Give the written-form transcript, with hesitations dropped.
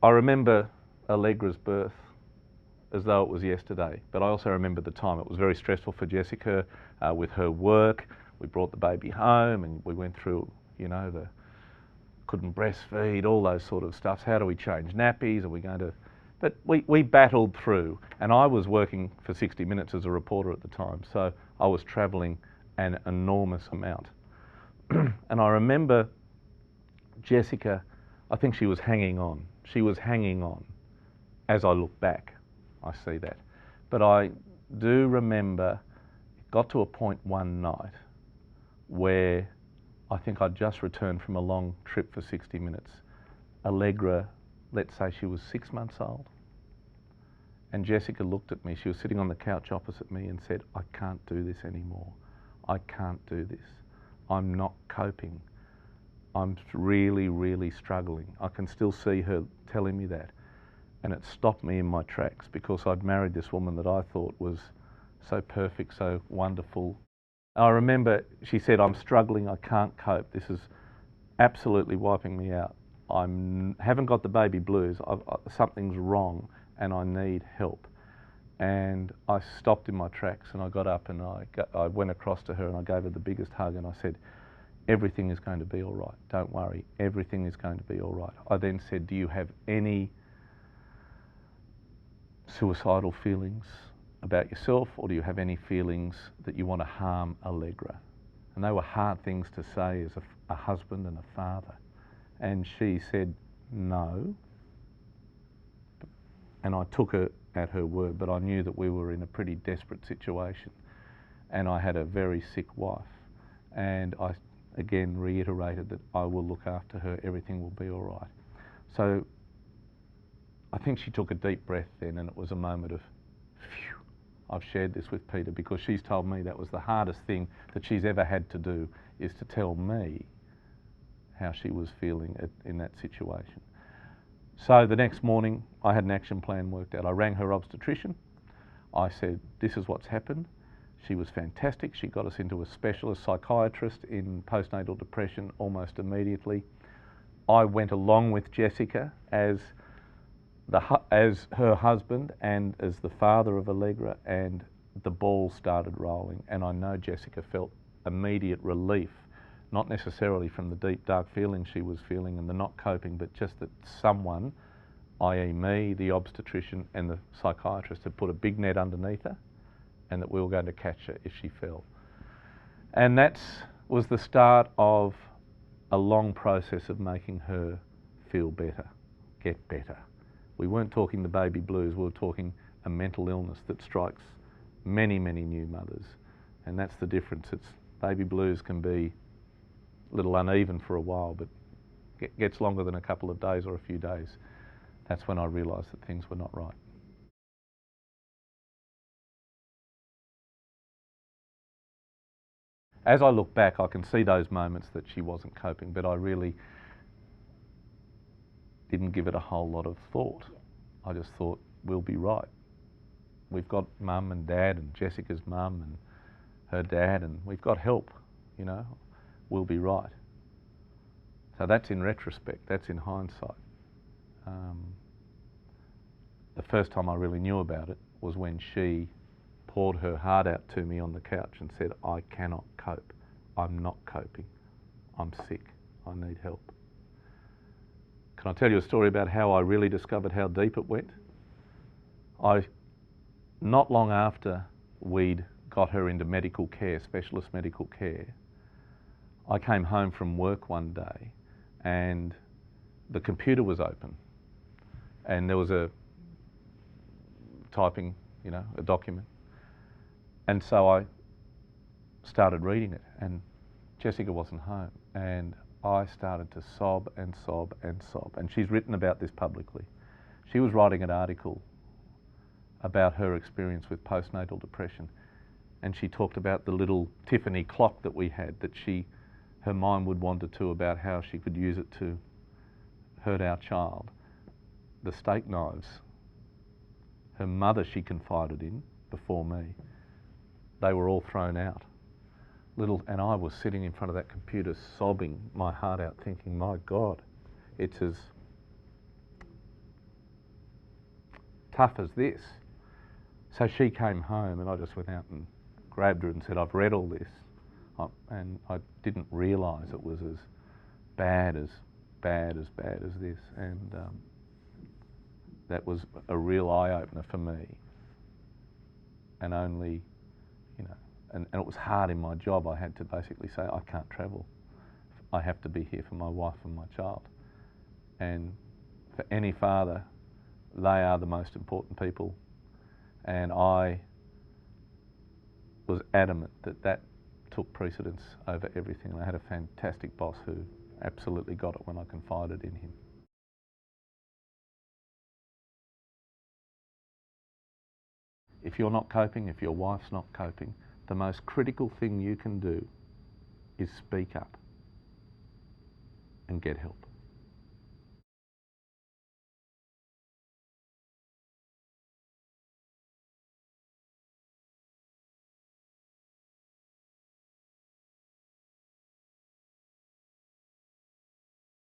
I remember Allegra's birth as though it was yesterday, but I also remember the time. It was very stressful for Jessica with her work. We brought the baby home and we went through, you know, the couldn't breastfeed, all those sort of stuffs. How do we change nappies? Are we going to... But we battled through, and I was working for 60 Minutes as a reporter at the time, so I was travelling an enormous amount. And I remember Jessica, I think she was hanging on. She was hanging on. As I look back, I see that. But I do remember it got to a point one night where I think I'd just returned from a long trip for 60 Minutes. Allegra, let's say she was 6 months old. And Jessica looked at me, she was sitting on the couch opposite me and said, I can't do this anymore. I can't do this. I'm not coping. I'm really, really struggling. I can still see her telling me that. And it stopped me in my tracks because I'd married this woman that I thought was so perfect, so wonderful. I remember she said, I'm struggling, I can't cope. This is absolutely wiping me out. I haven't got the baby blues, something's wrong and I need help. And I stopped in my tracks and I got up and I went across to her and I gave her the biggest hug and I said, everything is going to be all right, don't worry, everything is going to be all right. I then said, do you have any suicidal feelings about yourself, or do you have any feelings that you want to harm Allegra? And they were hard things to say as a husband and a father. And she said, no. And I took her at her word, but I knew that we were in a pretty desperate situation. And I had a very sick wife. And I again reiterated that I will look after her, everything will be all right. So I think she took a deep breath then, and it was a moment of, phew. I've shared this with Peter because she's told me that was the hardest thing that she's ever had to do, is to tell me how she was feeling in that situation. So the next morning I had an action plan worked out. I rang her obstetrician. I said, this is what's happened. She was fantastic. She got us into a specialist psychiatrist in postnatal depression almost immediately. I went along with Jessica as her husband and as the father of Allegra, and the ball started rolling. And I know Jessica felt immediate relief, not necessarily from the deep dark feelings she was feeling and the not coping, but just that someone, i.e. me, the obstetrician and the psychiatrist, had put a big net underneath her and that we were going to catch her if she fell. And that was the start of a long process of making her feel better, get better. We weren't talking the baby blues, we were talking a mental illness that strikes many, many new mothers. And that's the difference. Baby blues can be a little uneven for a while, but gets longer than a couple of days or a few days. That's when I realised that things were not right. As I look back, I can see those moments that she wasn't coping, but I really didn't give it a whole lot of thought. I just thought, we'll be right. We've got mum and dad and Jessica's mum and her dad, and we've got help, you know, we'll be right. So that's in retrospect, that's in hindsight. The first time I really knew about it was when she poured her heart out to me on the couch and said, I cannot cope, I'm not coping, I'm sick, I need help. Can I tell you a story about how I really discovered how deep it went? Not long after we'd got her into medical care, specialist medical care, I came home from work one day and the computer was open and there was a typing, you know, a document. And so I started reading it and Jessica wasn't home and I started to sob and sob and sob. And she's written about this publicly. She was writing an article about her experience with postnatal depression, and she talked about the little Tiffany clock that we had that her mind would wander to about how she could use it to hurt our child. The steak knives, her mother she confided in before me, they were all thrown out. And I was sitting in front of that computer sobbing my heart out thinking, my God, it's as tough as this. So she came home and I just went out and grabbed her and said, I've read all this. And I didn't realise it was as bad as this. And that was a real eye-opener for me. And only, you know, and it was hard in my job. I had to basically say, I can't travel. I have to be here for my wife and my child. And for any father, they are the most important people. And I was adamant that that took precedence over everything. I had a fantastic boss who absolutely got it when I confided in him. If you're not coping, if your wife's not coping, the most critical thing you can do is speak up and get help.